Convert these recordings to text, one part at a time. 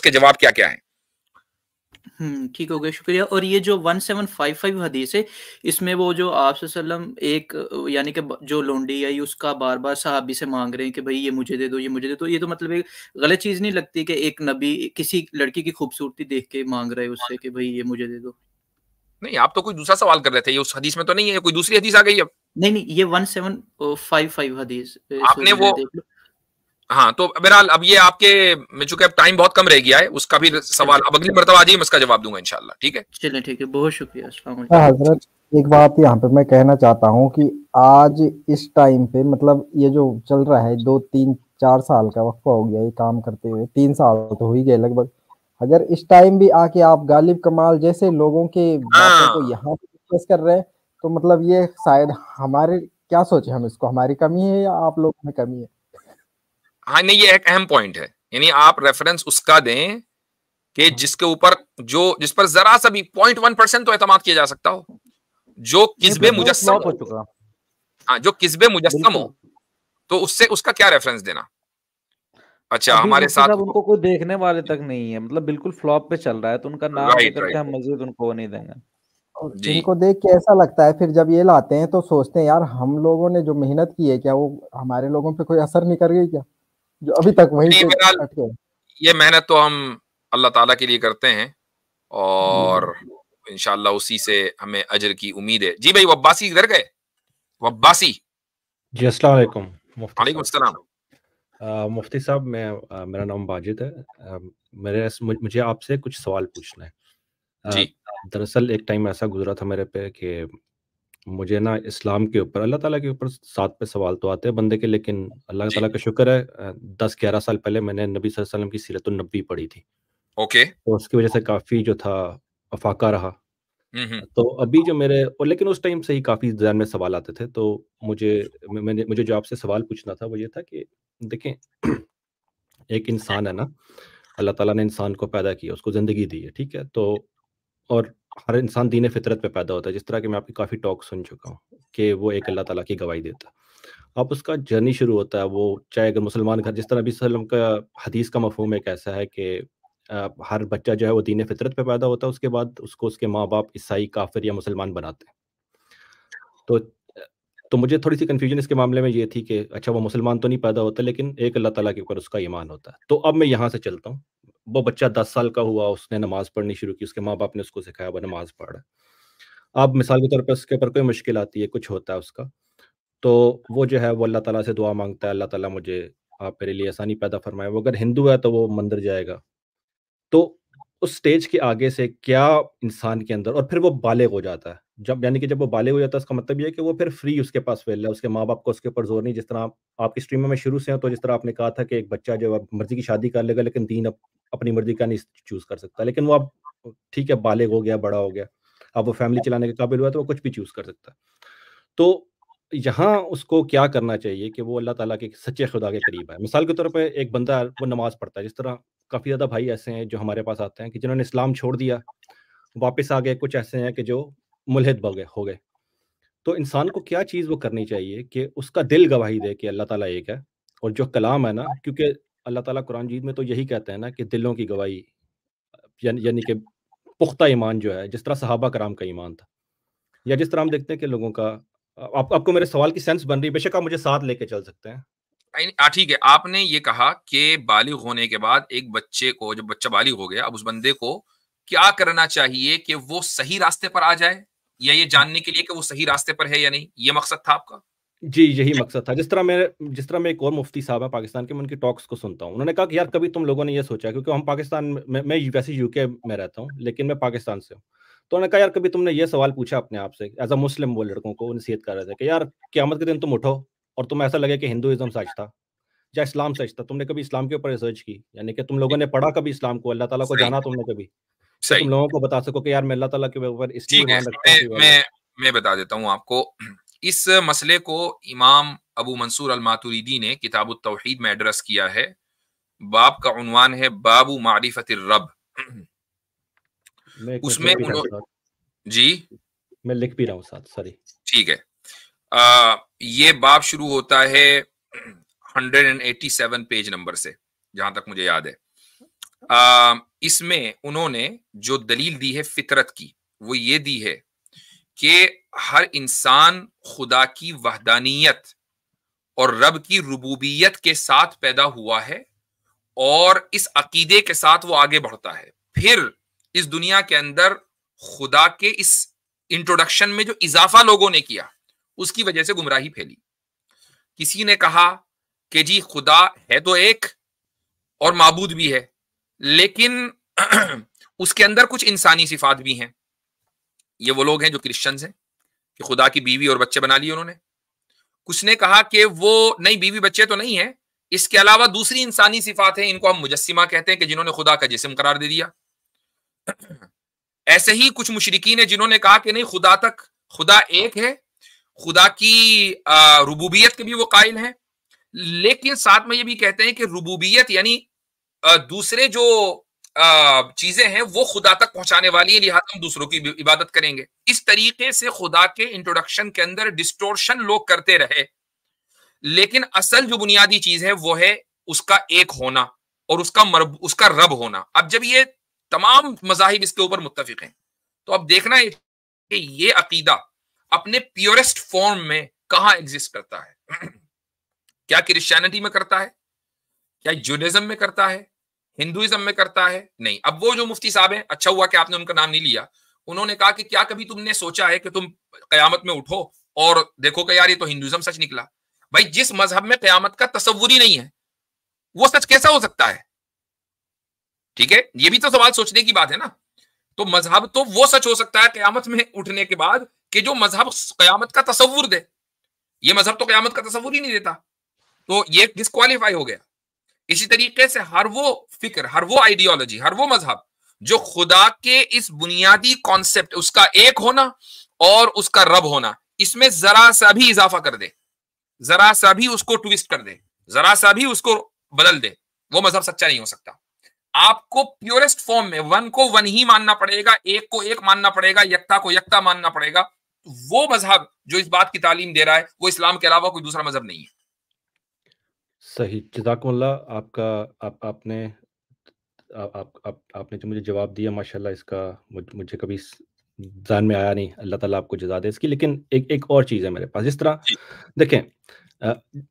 उसके जवाब क्या क्या है। ठीक हो गया, शुक्रिया। और ये जो 1755 हदीस है, इसमें वो जो आप सल्लम एक यानी कि जो लोंडी आई उसका बार बार सहाबी से मांग रहे हैं कि भाई ये मुझे दे दो, ये मुझे दे दो, ये तो मतलब एक गलत चीज नहीं लगती कि एक नबी किसी लड़की की खूबसूरती देख के मांग रहे हैं उससे कि भाई ये मुझे दे दो? नहीं, आप तो कोई दूसरा सवाल कर रहे थे, ये उस हदीस में तो नहीं है, कोई दूसरी हदीस आ गई अब। नहीं नहीं, ये 1755 हदीस आपने जरा वो, देख लो। हाँ तो बहरहाल अब ये आपके में चूंकि अब टाइम बहुत कम रह गया है, उसका भी सवाल चले अब अगली मरतबा आ जाइए, मैं उसका जवाब दूंगा इंशाल्लाह, ठीक है। चले, ठीक है, बहुत शुक्रिया, अस्सलाम वालेकुम। हजरत, एक बात यहाँ पे मैं कहना चाहता हूँ कि आज इस टाइम पे मतलब ये जो चल रहा है 2 3 4 साल का वक्फा हो गया ये काम करते हुए, 3 साल तो हो ही गए लगभग। अगर इस टाइम भी आके आप गालिब कमाल जैसे लोगों के बातों को हाँ यहाँ पे डिस्कस कर रहे हैं, तो मतलब ये शायद हमारे क्या सोचे हम इसको, हमारी कमी है या आप लोगों में कमी है? हाँ, नहीं ये एक अहम पॉइंट है, यानी आप रेफरेंस उसका दें कि जिसके ऊपर जिस पर जरा सा भी 0.1% तो एतमाद किया जा सकता हो, जो नहीं किस्बे फिर तो वो मुजस्सम फ्लॉप हो हो। चुका। हाँ, जो किस्बे मुजस्सम बिल्कुल। हो, तो उससे उसका क्या रेफरेंस देना। अच्छा, अभी हमारे मुफ्ती साथ साहब उनको कोई देखने वाले तक नहीं है, मतलब बिल्कुल फ्लॉप पे चल रहा है, तो उनका नाम राइट लेकर के राइट हम मजीद उनको वो नहीं देंगे। और जी। इनको देख के ऐसा लगता है फिर जब ये लाते हैं तो सोचते हैं यार हम लोगों ने जो मेहनत की है क्या वो हमारे लोगों पे कोई असर नहीं कर गई क्या, जो अभी तक वहीं नहीं पे बहरहाल अटके। ये मेहनत तो हम अल्लाह ताला के लिए करते हैं जी और इंशाल्लाह उसी से हमें अजर की उम्मीद है। जी भाई, वब्बासी इधर गए, वब्बासी। जी अस्सलाम वालेकुम मुफ्ती वालेकुम साहब। सलाम। मुफ्ती साहब मैं मेरा नाम वाजिद है। मुझे आपसे कुछ सवाल पूछना है। जी दरअसल एक टाइम ऐसा गुजरा था मेरे पे कि मुझे ना इस्लाम के ऊपर, अल्लाह ताला के ऊपर साथ पे सवाल तो आते हैं बंदे के, लेकिन अल्लाह जी ताला का शुक्र है 10-11 साल पहले मैंने नबी सल्लल्लाहु अलैहि वसल्लम की सीरतुन नबी पढ़ी थी, ओके। तो उसकी वजह से काफ़ी जो था अफाका रहा। हम्म। तो अभी जो मेरे और लेकिन उस टाइम से ही काफ़ी ज़हन में सवाल आते थे, तो मुझे जो आपसे सवाल पूछना था वो ये था कि देखें एक इंसान है ना, अल्लाह ताला ने इंसान को पैदा किया, उसको ज़िंदगी दी है, ठीक है? तो और हर इंसान दीन फितरत पे पैदा होता है, जिस तरह के मैं आपकी काफ़ी टॉक सुन चुका हूँ कि वो एक अल्लाह ताला की गवाही देता है। अब उसका जर्नी शुरू होता है, वो चाहे अगर मुसलमान घर, जिस तरह नबी सल्लल्लाहु अलैहि वसल्लम का हदीस का मफ़हूम एक ऐसा है कि हर बच्चा जो है वो दीन फितरत पे पैदा होता है, उसके बाद उसको उसके माँ-बाप ईसाई, काफ़िर या मुसलमान बनाते हैं। तो तो मुझे थोड़ी-सी कन्फ्यूज़न इसके मामले में ये थी कि अच्छा वो मुसलमान तो नहीं पैदा होता, लेकिन एक अल्लाह ताला के ऊपर उसका ईमान होता है। तो अब मैं यहाँ से चलता हूँ, वो बच्चा 10 साल का हुआ, उसने नमाज़ पढ़नी शुरू की, उसके माँ-बाप ने उसको सिखाया, वो नमाज़ पढ़ रहा है। अब मिसाल के तौर पे उसके ऊपर कोई मुश्किल आती है, कुछ होता है उसका, तो वो जो है वो अल्लाह ताला से दुआ माँगता है, अल्लाह ताला मुझे आप मेरे लिए आसानी पैदा फरमाएँ। वो अगर हिंदू है तो वो मंदिर जाएगा। तो उस स्टेज के आगे से क्या इंसान के अंदर, और फिर वो बालिग हो जाता है। जब यानी कि जब वो बालिग हो जाता है, उसका मतलब ये है कि वो फिर फ्री उसके पास विल है, उसके माँ-बाप को उसके ऊपर ज़ोर नहीं, जिस तरह आपकी स्ट्रीम में शुरू से हैं, तो जिस तरह आपने कहा था कि एक बच्चा जो है मर्ज़ी की शादी कर लेगा, लेकिन दीन अपनी मर्ज़ी का नहीं चूज़ कर सकता। लेकिन वो अब ठीक है, बालिग हो गया, बड़ा हो गया, अब वो फैमिली चलाने के काबिल हुआ है, तो वो कुछ भी चूज़ कर सकता है। तो यहाँ उसको क्या करना चाहिए कि वो अल्लाह ताला के सच्चे खुदा के करीब है? मिसाल के तौर पे एक बंदा है, वो नमाज़ पढ़ता है, जिस तरह काफ़ी ज़्यादा भाई ऐसे हैं जो हमारे पास आते हैं कि जिन्होंने इस्लाम छोड़ दिया, वापस आ गए, कुछ ऐसे हैं कि जो मुल्हिद हो गए। तो इंसान को क्या चीज़ वो करनी चाहिए कि उसका दिल गवाही दे कि अल्लाह ताला एक है, और जो कलाम है ना, क्योंकि अल्लाह ताला कुरान मजीद में तो यही कहते हैं ना कि दिलों की गवाही, यानी कि पुख्ता ईमान जो है, जिस तरह सहाबा कराम का ईमान था, या जिस तरह हम देखते हैं कि लोगों का आपको मेरे सवाल की सेंस बन रही है? बेशक आप मुझे साथ लेके चल सकते हैं। ठीक है, आपने ये कहा कि बालिग होने के बाद एक बच्चे को, जब बच्चा बालिग हो गया, अब उस बंदे को क्या करना चाहिए कि वो सही रास्ते पर आ जाए, या ये जानने के लिए कि वो सही रास्ते पर है या नहीं, ये मकसद था आपका? जी, यही मकसद था। जिस तरह मैं एक और मुफ्ती साहब हैं पाकिस्तान के, मैं उनकी टॉक्स को सुनता हूँ। उन्होंने कहा कि यार कभी तुम लोगों ने ये सोचा है, क्योंकि हम पाकिस्तान में, मैं वैसे यूके में रहता हूँ, लेकिन मैं पाकिस्तान से हूँ। तो उन्होंने कहा यार कभी तुमने ये सवाल पूछा अपने आप से, एज़ अ मुस्लिम, वो लड़कों को नसीहत कर रहे थे कि यार क़यामत के दिन तुम उठो और तुम्हें ऐसा लगे कि हिंदुइज़्म सच था या इस्लाम सच था। तुमने कभी इस्लाम के ऊपर रिसर्च की? यानी कि तुम लोगों ने पढ़ा कभी इस्लाम को, अल्लाह ताला को सही जाना तुमने कभी? कि सही। तुम लोगों को बता सको कि यार मैं अल्लाह ताला के ऊपर इसलिए ठीक है, ईमान रखता हूँ कि मैं बता देता हूँ आपको। इस मसले को इमाम अबू मंसूर अल मातुरीदी ने किताबुत तौहीद में एड्रेस किया है। बाब का उन्वान है बाबू मारिफतिर रब। मैं एक मिनट उसमें लिख भी रहा हूँ उन्होंने, साथ, जी मैं लिख भी रहा हूँ साथ, सॉरी। ठीक है। ये बाब शुरू होता है 187 पेज नंबर से, जहां तक मुझे याद है। इसमें उन्होंने जो दलील दी है फितरत की, वो ये दी है कि हर इंसान खुदा की वहदानियत और रब की रुबूबियत के साथ पैदा हुआ है और इस अकीदे के साथ वो आगे बढ़ता है। फिर इस दुनिया के अंदर खुदा के इस इंट्रोडक्शन में जो इजाफा लोगों ने किया, उसकी वजह से गुमराही फैली। किसी ने कहा कि जी खुदा है तो एक और माबूद भी है, लेकिन उसके अंदर कुछ इंसानी सिफात भी हैं। ये वो लोग हैं जो क्रिश्चियंस हैं कि खुदा की बीवी और बच्चे बना लिए उन्होंने। कुछ ने कहा कि वो नहीं, बीवी बच्चे तो नहीं है, इसके अलावा दूसरी इंसानी सिफात हैं, इनको हम मुजस्सिमा कहते हैं कि जिन्होंने खुदा का जिस्म करार दे दिया। ऐसे ही कुछ मुशरिकीन है जिन्होंने कहा कि नहीं, खुदा एक है, खुदा की रुबूबियत के भी वो कायल हैं, लेकिन साथ में ये भी कहते हैं कि रुबूबियत यानी दूसरे जो चीजें हैं वो खुदा तक पहुंचाने वाली है, लिहाजा हम दूसरों की इबादत करेंगे। इस तरीके से खुदा के इंट्रोडक्शन के अंदर डिस्टोर्शन लोग करते रहे, लेकिन असल जो बुनियादी चीज है वो है उसका एक होना और उसका रब होना। अब जब ये तमाम मज़ाहिब इसके ऊपर मुत्तफिक हैं, तो अब देखना है कि ये अकीदा अपने प्योरेस्ट फॉर्म में कहां एग्जिस्ट करता है। क्या क्रिश्चियनिटी में करता है, क्या जूडाइज्म में करता है, हिंदुइज्म में करता है? नहीं। अब वो जो मुफ्ती साहब हैं, अच्छा हुआ कि आपने उनका नाम नहीं लिया, उन्होंने कहा कि क्या कभी तुमने सोचा है कि तुम कयामत में उठो और देखो कि यार ये तो हिंदुइज्म सच निकला। भाई, जिस मजहब में कयामत का तसव्वुर ही नहीं है, वो सच कैसा हो सकता है? ठीक है, ये भी तो सवाल सोचने की बात है ना। तो मजहब तो वो सच हो सकता है कयामत में उठने के बाद कि जो मजहब कयामत का तसव्वुर दे। ये मजहब तो कयामत का तसव्वुर ही नहीं देता, तो ये डिस्क्वालीफाई हो गया। इसी तरीके से हर वो फिक्र, हर वो आइडियोलॉजी, हर वो मजहब जो खुदा के इस बुनियादी कॉन्सेप्ट, उसका एक होना और उसका रब होना, इसमें जरा सा भी इजाफा कर दे, जरा सा भी उसको ट्विस्ट कर दे, जरा सा भी उसको बदल दे, वो मजहब सच्चा नहीं हो सकता। आपको प्योरेस्ट फॉर्म में वन को वन ही मानना पड़ेगा, एक को एक मानना पड़ेगा, यक्ता को यक्ता मानना पड़ेगा। वो मजहब जो इस बात की तालीम दे रहा है वो इस्लाम के अलावा कोई दूसरा मजहब नहीं है। सही, जज़ाकुमुल्लाह। आपने आपने जो मुझे जवाब दिया, माशाल्लाह, इसका मुझे कभी ज़हन में आया नहीं। अल्लाह ताला आपको जज़ा दे इसकी। लेकिन एक और चीज़ है मेरे पास। जिस तरह देखें,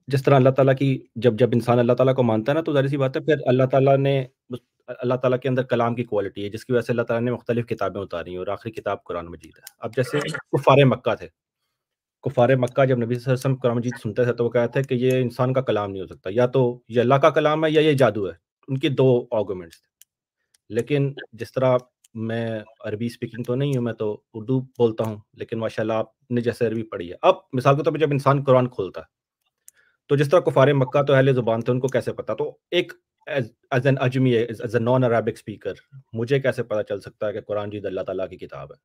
जिस तरह अल्लाह ताला की जब इंसान अल्लाह ताला को मानता है ना, तो ज़ाहिर सी बात है, फिर अल्लाह ताला के अंदर कलाम की क्वालिटी है, जिसकी वजह से अल्लाह ताला ने मुख्तलिफ किताबें उतारी और आखिरी किताब कुरान मजीद है। अब जैसे कुफ़ारे मक्का थे, कुफ़ारे मक्का जब नबी सल्लल्लाहु अलैहि वसल्लम कुरान मजीद सुनते थे तो वो कहते थे कि ये इंसान का कलाम नहीं हो सकता, या तो ये अल्लाह का कलाम है या ये जादू है। उनके दो आर्गुमेंट्स थे। लेकिन जिस तरह मैं अरबी स्पीकिंग तो नहीं हूँ, मैं तो उर्दू बोलता हूँ, लेकिन माशाल्लाह आपने जैसे अरबी पढ़ी है, अब मिसाल के तौर पर जब इंसान कुरान खोलता है, तो जिस तरह कुफ़ारे मक्का तो अहले ज़ुबान थे, उनको कैसे पता? तो एक एज एन अजमी, as a non Arabic speaker, मुझे कैसे पता चल सकता है कि कुरान जी अल्लाह ताला की किताब है?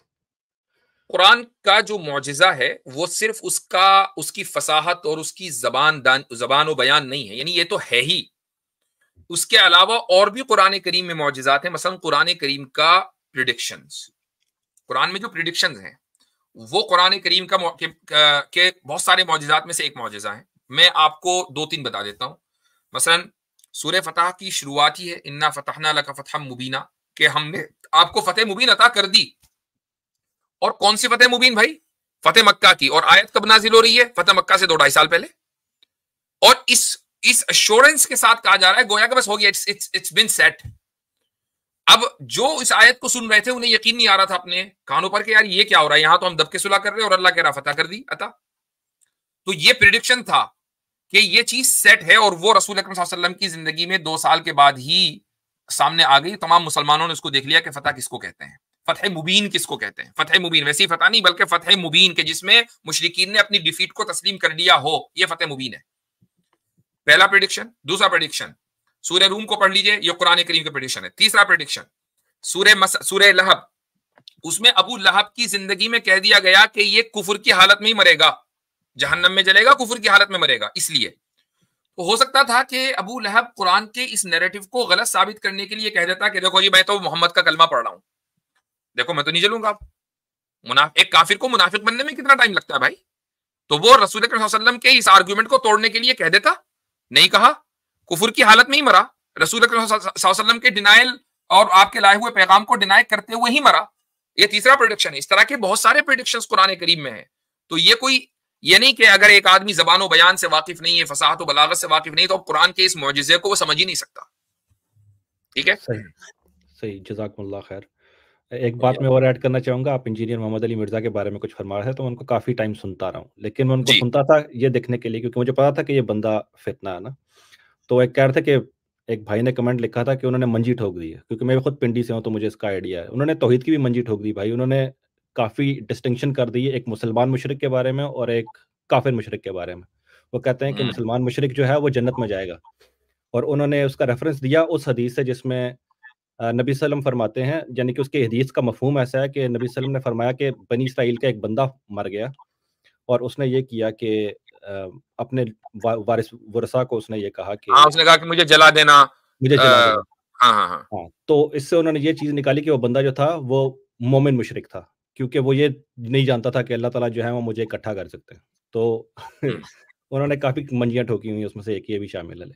कुरान का जो मौजिज़ा है वो सिर्फ उसकी फसाहत और उसकी ज़बान व बयान नहीं है, यानी ये तो है ही। उसके अलावा और भी कुरान करीम में मौजिज़ात हैं। मसलन कुरान करीम का प्रिडिक्शंस, कुरान में जो प्रिडिक्शंस हैं वो कुरान करीम के बहुत सारे मौजिज़ात में से एक मौजिज़ा है। मैं आपको 2-3 बता देता हूँ। मसलन सूरह फतह की शुरुआत ही है, इन्ना फतहना लका फतहम मुबीना, कि हमने आपको फतेह मुबीन अता कर दी। और कौन सी फतेह मुबीन भाई? फतेह मक्का की। और आयत कब नाजिल हो रही है? फतेह मक्का से 2-2.5 साल पहले। और इस एश्योरेंस के साथ कहा जा रहा है गोया कि बस हो गया, इट्स बीन सेट। अब जो इस आयत को सुन रहे थे उन्हें यकीन नहीं आ रहा था अपने कानों पर कि यार ये क्या हो रहा है, यहां तो हम दब के सुलह कर रहे हैं और अल्लाह कह रहा फतह कर दी अता। तो ये प्रिडिक्शन था कि ये चीज सेट है, और वो रसूल अकरम सल्लल्लाहु अलैहि वसल्लम की जिंदगी में 2 साल के बाद ही सामने आ गई। तमाम मुसलमानों ने उसको देख लिया कि फतह किसको कहते हैं, फतह मुबीन किसको कहते हैं। फतह मुबीन वैसी फतह नहीं, बल्कि फतह मुबीन के जिसमें मुशरिकीन ने अपनी डिफीट को तस्लीम कर लिया हो, ये फतह मुबीन है। पहला प्रेडिक्शन। दूसरा प्रेडिक्शन सूरह रूम को पढ़ लीजिए, ये कुरान करीम का प्रेडिक्शन है। तीसरा प्रेडिक्शन सूरह लहब, उसमें अबू लहब की जिंदगी में कह दिया गया कि ये कुफर की हालत में ही मरेगा, जहन्नम में जलेगा, कुफर की हालत में मरेगा। इसलिए तो हो सकता था कि अबू लहब कुरान के इस नैरेटिव को गलत साबित करने के लिए कह देता कि देखो जी मैं तो मोहम्मद का कलमा पढ़ रहा हूं, देखो मैं तो नहीं जलूंगा। एक काफिर को मुनाफिक बनने में कितना टाइम लगता है भाई? तो वो रसूल अकरम सल्लल्लाहु अलैहि वसल्लम के इस आर्गुमेंट को तोड़ने के लिए कह देता, नहीं कहा, कुफर की हालत में ही मरा। रसूल अकरम सल्लल्लाहु अलैहि वसल्लम के डिनायल और आपके लाए हुए पैगाम को डिनाई करते हुए ही मरा। ये तीसरा प्रेडिक्शन है। इस तरह के बहुत सारे प्रेडिक्शंस कुरान करीम में है। तो ये नहीं कि अगर एक आदमी जबान व बयान से वाकिफ नहीं है, फसाहत व बलागत से वाकिफ नहीं, तो अब कुरान के इस मुअजिजे को वो समझ ही नहीं सकता। ठीक है, सही सही, जज़ाकुमुल्लाह खैर। एक बात मैं और ऐड करना चाहूँगा, आप इंजीनियर मोहम्मद अली मिर्ज़ा के बारे में कुछ फरमा रहे थे, तो मैं उनको काफ़ी टाइम सुनता रहा हूँ, लेकिन मैं उनको जी। सुनता था ये देखने के लिए, क्योंकि मुझे पता था कि ये बंदा फितना है ना। तो एक कह रहे थे कि एक भाई ने कमेंट लिखा था कि उन्होंने मंजी ठोक दी है, क्योंकि मैं खुद पिंडी से हूँ तो मुझे इसका आइडिया है। उन्होंने तौहीद की भी मंजी ठोक दी भाई। उन्होंने काफ़ी डिस्टिंक्शन कर दी है एक मुसलमान मुशरिक के बारे में और एक काफिर मुशरिक के बारे में। वो कहते हैं कि मुसलमान मुशरिक जो है वो जन्नत में जाएगा, और उन्होंने उसका रेफरेंस दिया उस हदीस से जिसमें नबी सल्लम फरमाते हैं, यानी कि उसके हदीस का मफहूम ऐसा है कि नबी सल्लम ने फरमाया कि बनी इसराइल का एक बंदा मर गया और उसने ये किया कि अपने वारिस वरसा को उसने ये कहा कि उसने कहा कि मुझे जला देना, मुझे जला देना। हाँ। तो इससे उन्होंने ये चीज़ निकाली कि वो बंदा जो था वो मोमिन मुशरिक था, क्योंकि वो ये नहीं जानता था कि अल्लाह ताला जो है वो मुझे इकट्ठा कर सकते हैं। तो उन्होंने काफ़ी मंजियाँ ठोकी हुई हैं, उसमें से एक ये भी शामिल है।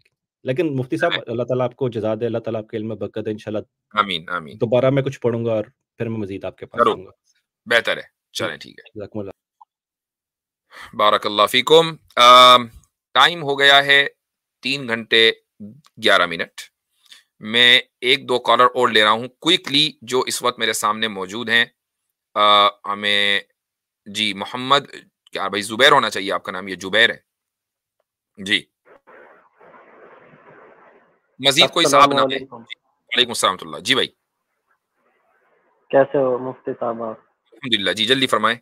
लेकिन मुफ्ती साहब, अल्लाह ताला आपको जज़ा दे, अल्लाह ताला आपके इल्म में बरकत दे इंशाल्लाह। आमीन आमीन। दोबारा मैं कुछ पढ़ूंगा और फिर मैं मज़ीद आपके पास आऊँगा। बेहतर है, चलें, ठीक है। जज़ाकुमुल्लाह। बारकल्लाह फीकुम। टाइम हो गया है 3 घंटे 11 मिनट। मैं 1-2 कॉलर और ले रहा हूँ क्विकली जो इस वक्त मेरे सामने मौजूद हैं। हमें जी मोहम्मद, क्या भाई जुबैर होना चाहिए आपका नाम, ये जुबैर है जी। मजीद कोई साहब नाम है? वालेकुम अस्सलाम जी भाई, कैसे हो मुफ्ती साहब आप? अल्हम्दुलिल्लाह जी, जल्दी फरमाएं।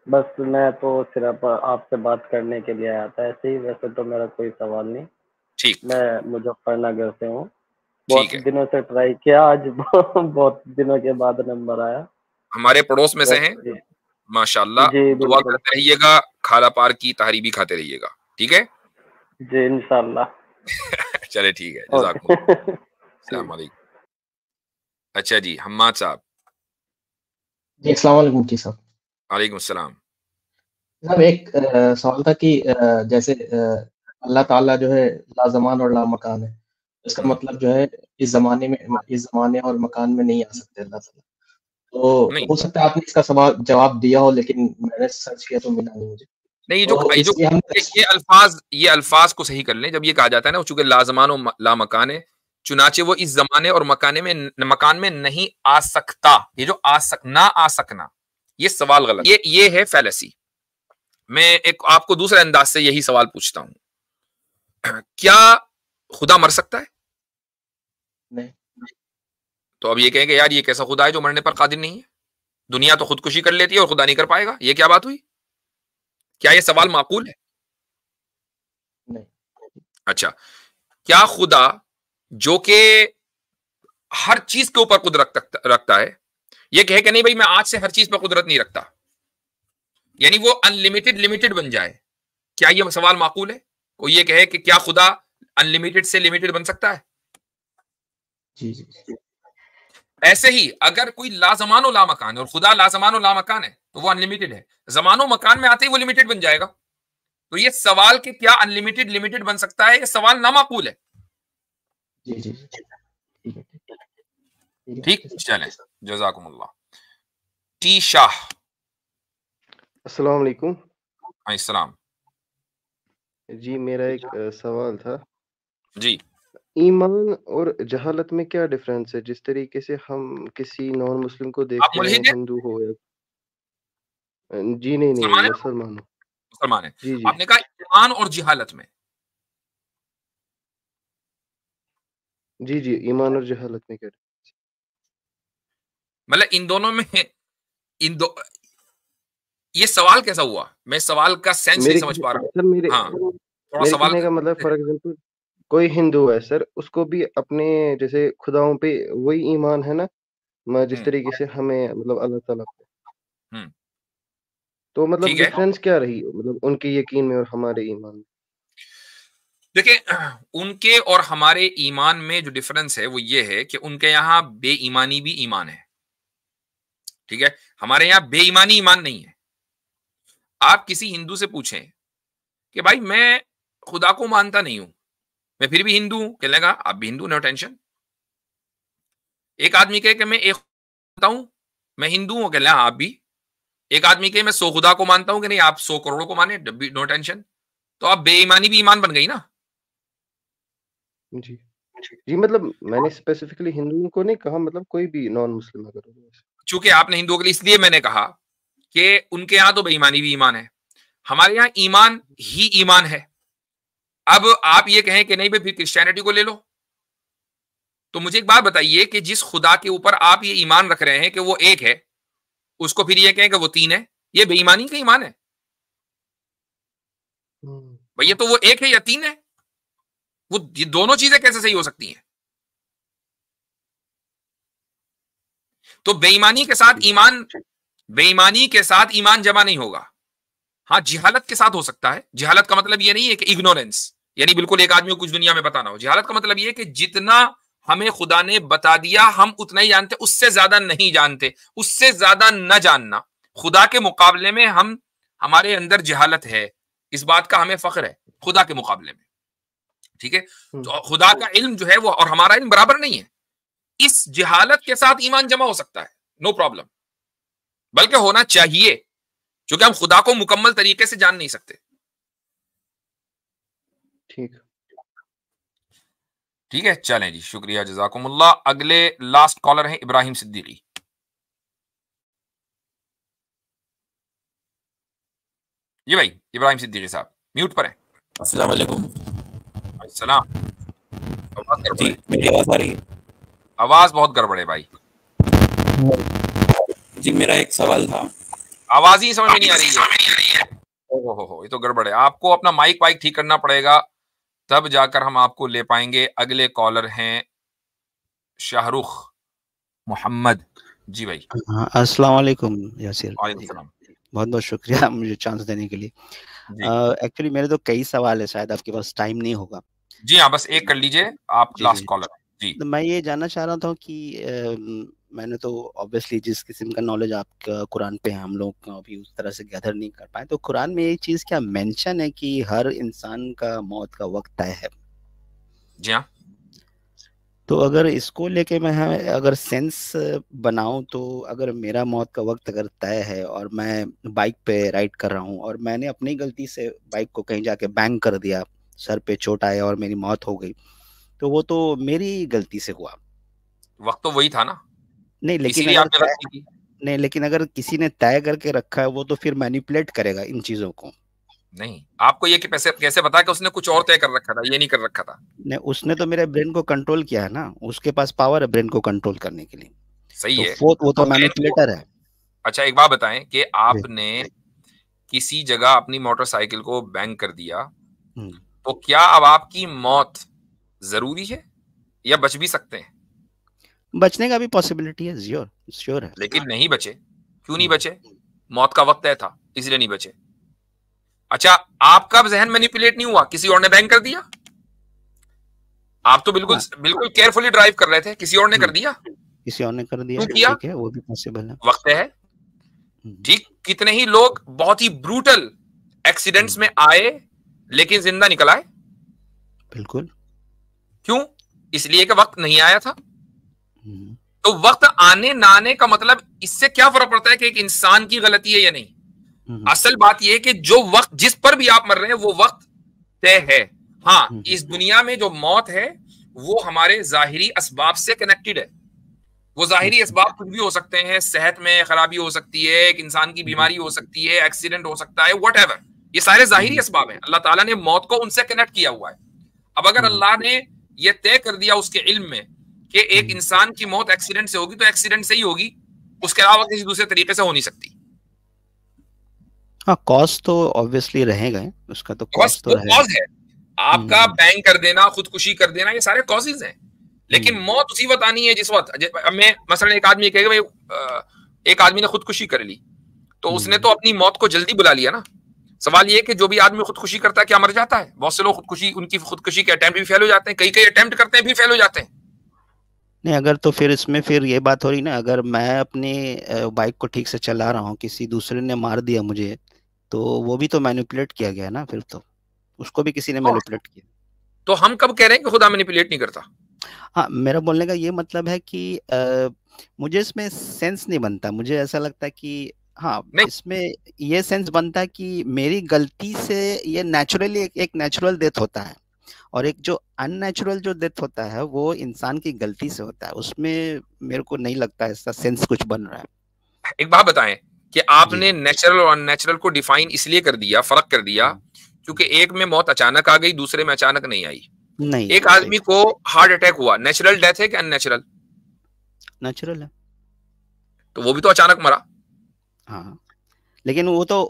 बस मैं तो सिर्फ आपसे बात करने के लिए आया था, ऐसे ही। वैसे तो मेरा कोई सवाल नहीं। ठीक, मैं मुजफ्फरनगर से हूँ। ठीक बहुत है। दिनों से ट्राई किया, आज बहुत दिनों के बाद नंबर आया। हमारे पड़ोस में से हैं, जी माशाल्लाह। जी, दुआ बिल्कुल करते रहिएगा, खाला पार की तारी भी खाते रहिएगा, ठीक है। जी, इंशाल्लाह। चले ठीक है, ओके। जज़ाकुमुल्लाह, अस्सलाम वालेकुम। अच्छा जी, हम्माद साहब। जी, अस्सलाम वालेकुम मुफ्ती साहब। वालेकुम अस्सलाम। साहब एक सवाल था कि जैसे अल्लाह ताला जो है लाज़मान और लामकान है। इसका मतलब जो है इस ज़माने और मकान में नहीं आ सकते अल्लाह ताला। तो नहीं, हो सकता है आपने इसका जवाब दिया हो, लेकिन मैंने सर्च किया तो मिला नहीं मुझे। नहीं, तो ये जो इसलिए हम ये अल्फाज को सही कर लें। जब ये कहा जाता है ना, चूंकि लाज़मान और लामकान है, चुनाचे वो इस ज़माने और मकान में नहीं आ सकता। ये जो ना आ सकना, ये सवाल गलत, ये है फैलेसी। मैं एक आपको दूसरे अंदाज से यही सवाल पूछता हूं, क्या खुदा मर सकता है? नहीं। तो अब ये कहेंगे यार ये कैसा खुदा है जो मरने पर कादिर नहीं है? दुनिया तो खुदकुशी कर लेती है और खुदा नहीं कर पाएगा, ये क्या बात हुई? क्या ये सवाल माकूल है? नहीं। अच्छा, क्या खुदा जो कि हर चीज के ऊपर कुदरत रखता है, ये कहे कि नहीं भाई मैं आज से हर चीज पर कुदरत नहीं रखता, यानी वो अनलिमिटेड लिमिटेड बन जाए, क्या ये सवाल माकूल है? कोई ये कहे कि क्या खुदा अनलिमिटेड से लिमिटेड बन सकता है? जी, जी। ऐसे ही अगर कोई लाजमानो लामकान है और खुदा लाजमानो लामकान है, तो वो अनलिमिटेड है। जमानो मकान में आते ही वो लिमिटेड बन जाएगा। तो ये सवाल कि क्या अनलिमिटेड लिमिटेड बन सकता है, ये सवाल नामाकूल है। जी, जी। ठीक है। ठीक, चलें, जज़ाकुमुल्लाह। टी शाह। अस्सलाम वालेकुम। अस्सलाम। जी, मेरा एक सवाल था। जी, ईमान और जहालत में क्या डिफरेंस है? जिस तरीके से हम किसी नॉन मुस्लिम को आप देखते हैं, मुल्हिद हैं? हिंदू हो या जी नहीं, मुसलमान है? मुसलमान हूँ। मुसलमान है। जी, जी। आपने कहा ईमान और जिहालत में। जी, जी, ईमान और जहालत में क्या? मतलब इन दोनों में ये सवाल कैसा हुआ? मैं सवाल का सेंस नहीं समझ पा रहा हूँ। सर हाँ, थोड़ा मेरे सवाल कहने का मतलब, फॉर एग्जांपल कोई हिंदू है सर, उसको भी अपने जैसे खुदाओं पे वही ईमान है ना, जिस तरीके से हमें मतलब अल्लाह ताला पे। तो मतलब ठीक है। डिफरेंस क्या रही मतलब उनके यकीन में और हमारे ईमान में? देखिए, उनके और हमारे ईमान में जो डिफरेंस है वो ये है कि उनके यहाँ बेईमानी भी ईमान है, ठीक है। हमारे यहाँ बेईमानी ईमान नहीं है। आप किसी हिंदू से पूछें कि भाई मैं खुदा को मानता नहीं हूं, मैं फिर भी हिंदू हूं, कहने लगा आप भी हिंदू, नो टेंशन। एक आदमी कहे कि मैं एक मानता हूं, मैं हिंदू हूं, कहने लगा आप भी। एक आदमी कहे मैं 100 खुदा को मानता हूं, कि नहीं आप 100 करोड़ों को माने, नो टेंशन। तो आप बेईमानी भी ईमान बन गई ना। जी। जी, मतलब मैंने स्पेसिफिकली हिंदुओं को नहीं कहा, मतलब कोई भी नॉन मुस्लिम अगर हो। चूंकि आपने हिंदुओं के लिए, इसलिए मैंने कहा कि उनके यहां तो बेईमानी भी ईमान है, हमारे यहां ईमान ही ईमान है। अब आप ये कहें कि नहीं भाई फिर क्रिश्चियनिटी को ले लो, तो मुझे एक बात बताइए कि जिस खुदा के ऊपर आप ये ईमान रख रहे हैं कि वो एक है, उसको फिर ये कहें कि वो 3 है, ये बेईमानी का ईमान है भैया। तो वो एक है या 3 है? वो ये दोनों चीजें कैसे सही हो सकती हैं? तो बेईमानी के साथ ईमान जमा नहीं होगा। हाँ, जिहालत के साथ हो सकता है। जिहालत का मतलब ये नहीं है कि इग्नोरेंस, यानी बिल्कुल एक आदमी को कुछ दुनिया में पता ना हो। जिहालत का मतलब ये है कि जितना हमें खुदा ने बता दिया हम उतना ही जानते, उससे ज्यादा नहीं जानते, उससे ज्यादा न जानना। खुदा के मुकाबले में हमारे अंदर जिहालत है, इस बात का हमें फख्र है खुदा के मुकाबले में, ठीक है। तो खुदा का इल्म जो है वो और हमारा इल्म बराबर नहीं है। इस जिहालत के साथ ईमान जमा हो सकता है, नो प्रॉब्लम, बल्कि होना चाहिए, क्योंकि हम खुदा को मुकम्मल तरीके से जान नहीं सकते। ठीक है, चलें जी, शुक्रिया, जज़ाकुमुल्लाह। अगले लास्ट कॉलर हैं इब्राहिम सिद्दीकी। जी भाई इब्राहिम सिद्दीकी साहब म्यूट पर हैं। अस्सलाम वालेकुम। अस्सलाम। जी, मेरी आवाज आ रही है? आवाज बहुत गड़बड़ है भाई। जी, मेरा एक सवाल था। आवाज ही समझ में नहीं आ रही है। ओहो, ये तो गड़बड़ है। आपको अपना माइक वाइक ठीक करना पड़ेगा, तब जाकर हम आपको ले पाएंगे। अगले कॉलर हैं शाहरुख मोहम्मद। जी भाई। अस्सलाम वालेकुम यासिर। वालेकुम सलाम। बहुत बहुत शुक्रिया मुझे चांस देने के लिए। एक्चुअली मेरे तो कई सवाल है, शायद आपके पास टाइम नहीं होगा। जी हाँ, बस एक कर लीजिए, आप लास्ट कॉलर। जी, तो मैं ये जानना चाह रहा था कि मैंने तो ऑब्वियसली जिस किस्म का नॉलेज आपका कुरान पे है हम लोग अभी उस तरह से गैदर नहीं कर पाए, तो कुरान में ये चीज़ क्या मेंशन है कि हर इंसान का मौत का वक्त तय है? जी हाँ। तो अगर इसको लेके मैं अगर सेंस बनाऊं, तो अगर मेरा मौत का वक्त अगर तय है और मैं बाइक पे राइड कर रहा हूं और मैंने अपनी गलती से बाइक को कहीं जाके बैंग कर दिया, सर पे चोट आया और मेरी मौत हो गई, तो वो तो मेरी गलती से हुआ। वक्त तो वही था ना। नहीं लेकिन अगर किसी ने तय करके रखा है, वो तो फिर मैनिपुलेट करेगा इन चीजों को। नहीं, आपको ये कि कैसे पता कि उसने कुछ और तय कर रखा था, ये नहीं कर रखा था। नहीं, उसने तो मेरे ब्रेन को कंट्रोल किया है ना, उसके पास पावर है ब्रेन को कंट्रोल करने के लिए। सही है, वो तो मैनिपुलेटर है। अच्छा एक बात बताएं कि आपने किसी जगह अपनी मोटरसाइकिल को बैंग कर दिया, तो क्या अब आपकी मौत जरूरी है या बच भी सकते हैं? बचने का भी पॉसिबिलिटी है, श्योर है। लेकिन नहीं बचे, क्यों नहीं बचे? मौत का वक्त तय था, इसलिए नहीं बचे। अच्छा, आपका जहन मैनिपुलेट नहीं हुआ, किसी और ने बैंग कर दिया? आप तो बिल्कुल केयरफुली ड्राइव कर रहे थे, किसी और ने कर दिया। किसी और ने कर दिया, ठीक है, वो भी पॉसिबल है। वक्त है, ठीक। कितने ही लोग बहुत ही ब्रूटल एक्सीडेंट्स में आए लेकिन जिंदा निकल आए। बिल्कुल। क्यों? इसलिए कि वक्त नहीं आया था। तो वक्त आने ना आने का मतलब इससे क्या फर्क पड़ता है कि एक इंसान की गलती है या नहीं? असल बात यह है कि जो वक्त जिस पर भी आप मर रहे हैं वो वक्त तय है। हाँ, इस दुनिया में जो मौत है वो हमारे जाहिरी असबाब से कनेक्टेड है। वो जाहिरी असबाब कुछ भी हो सकते हैं, सेहत में खराबी हो सकती है, एक इंसान की बीमारी हो सकती है, एक्सीडेंट हो सकता है, व्हाटएवर, ये सारे जाहिरी असबाब हैं। अल्लाह ताला ने मौत को उनसे कनेक्ट किया हुआ है। अब अगर अल्लाह ने ये तय कर दिया उसके इल्म में कि एक इंसान की मौत एक्सीडेंट से होगी, तो एक्सीडेंट से ही होगी, उसके अलावा किसी दूसरे तरीके से हो नहीं सकती। हाँ, कॉज तो ऑब्वियसली रहेगा, उसका तो कॉज तो कॉज है। आपका बैंग कर देना, खुदकुशी कर देना, ये सारे कॉजेज हैं। लेकिन मौत उसी वक्त आनी है जिस वक्त मैं मसलन एक आदमी कहेगा भाई एक आदमी ने खुदकुशी कर ली, तो उसने तो अपनी मौत को जल्दी बुला लिया ना। सवाल ये है कि जो भी आदमी खुदकुशी करता है क्या मर जाता है? बहुत से लोग उनकी खुदकुशी के अटेम्प्ट भी फेल हो जाते हैं, कई अटेम्प्ट करते हैं भी फेल हो जाते हैं। नहीं, अगर तो फिर इसमें फिर ये बात हो रही ना, अगर मैं अपनी बाइक को ठीक से चला रहा हूँ, किसी दूसरे ने मार दिया मुझे, तो वो भी तो मैनिपुलेट किया गया ना, फिर तो उसको भी किसी ने मैनिपुलेट किया। तो हम कब कह रहे हैं कि खुदा मैनिपुलेट नहीं करता? हाँ, मेरा बोलने का ये मतलब है कि मुझे इसमें सेंस नहीं बनता। मुझे ऐसा लगता है कि हाँ, इसमें ये सेंस बनता है कि मेरी गलती से ये नेचुरली एक नेचुरल डेथ होता है, और एक जो अननेचुरल जो डेथ होता है वो इंसान की गलती से होता है। उसमें मेरे को नहीं लगता ऐसा सेंस कुछ बन रहा है। एक बात बताएं कि आपने नेचुरल और अननेचुरल को डिफाइन इसलिए कर दिया, फर्क कर दिया, क्योंकि एक में मौत अचानक आ गई, दूसरे में अचानक नहीं आई। नहीं, एक आदमी को हार्ट अटैक हुआ, नेचुरल डेथ है कि अननेचुरल? नेचुरल है। तो वो भी तो अचानक मरा। हाँ, लेकिन वो तो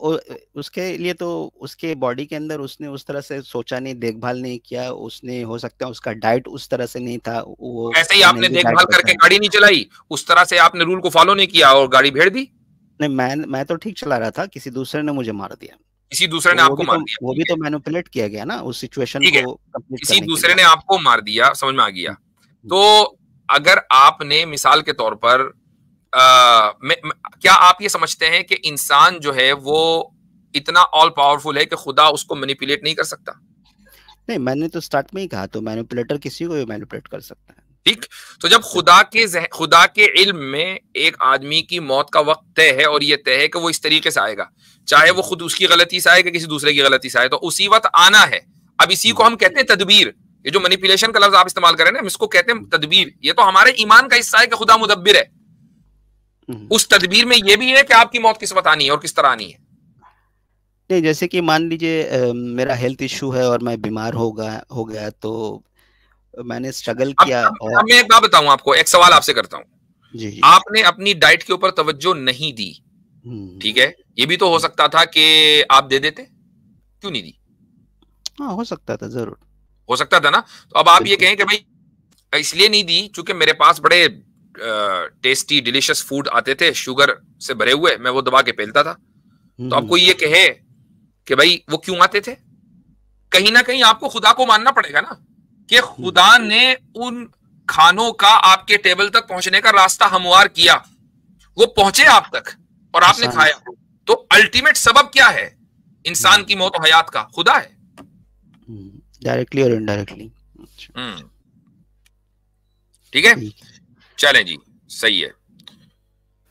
उसके लिए तो उसके बॉडी के अंदर उसने उस तरह से सोचा नहीं, देखभाल नहीं किया उसने। हो सकता है उसका डाइट उस तरह से नहीं था। वो ऐसे ही आपने देखभाल करके गाड़ी नहीं चलाई, उस तरह से आपने रूल को फॉलो नहीं किया और गाड़ी भेड़ दी। नहीं, मैं तो ठीक चला रहा था, किसी दूसरे ने मुझे मार दिया। किसी दूसरे ने आपको मार दिया, वो भी तो मैनिपुलेट किया गया ना उस सिचुएशन को। किसी दूसरे ने आपको मार दिया, समझ में आ गया। तो अगर आपने मिसाल के तौर पर क्या आप ये समझते हैं कि इंसान जो है वो इतना ऑल पावरफुल है कि खुदा उसको मैनिपुलेट नहीं कर सकता? नहीं, मैंने तो स्टार्ट में ही कहा, तो मैनिपुलेटर किसी को भी मैनिपुलेट कर सकता है। ठीक, तो जब खुदा के इल्म में एक आदमी की मौत का वक्त तय है और ये तय है कि वो इस तरीके से आएगा, चाहे वो खुद उसकी गलती से आए कि किसी दूसरे की गलती से आए, तो उसी वक्त आना है। अब इसी को हम कहते हैं तदबीर। ये जो मैनिपुलेशन का लफ्ज आप इस्तेमाल कर रहे हैं ना, हम इसको कहते हैं तदबीर। ये तो हमारे ईमान का हिस्सा है कि खुदा मुदब्बिर है। उस तदबीर में ये भी है कि आपकी मौत किस वक्त आनी है और किस तरह आनी है। नहीं, जैसे कि मान लीजिए मेरा हेल्थ इश्यू है और मैं बीमार हो गया तो मैंने स्ट्रगल किया। अब मैं एक बात बताऊं आपको, एक सवाल आपसे करता हूं। जी। आपने अपनी डाइट के ऊपर तवज्जो नहीं दी, ठीक है, ये भी तो हो सकता था कि आप दे देते, क्यों नहीं दी? हाँ, हो सकता था, जरूर हो सकता था ना। तो अब आप ये कहें कि भाई इसलिए नहीं दी क्योंकि मेरे पास बड़े टेस्टी डिलीशियस फूड आते थे शुगर से भरे हुए, मैं वो दबा के पेलता था। तो आपको ये कहे कि भाई वो क्यों आते थे? कहीं ना कहीं आपको खुदा को मानना पड़ेगा ना कि खुदा ने उन खानों का आपके टेबल तक पहुंचने का रास्ता हमवार किया, वो पहुंचे आप तक और आपने खाया। तो अल्टीमेट सबब क्या है इंसान की मौत और हयात का? खुदा है, डायरेक्टली और इनडायरेक्टली। ठीक है, चलें जी, सही है।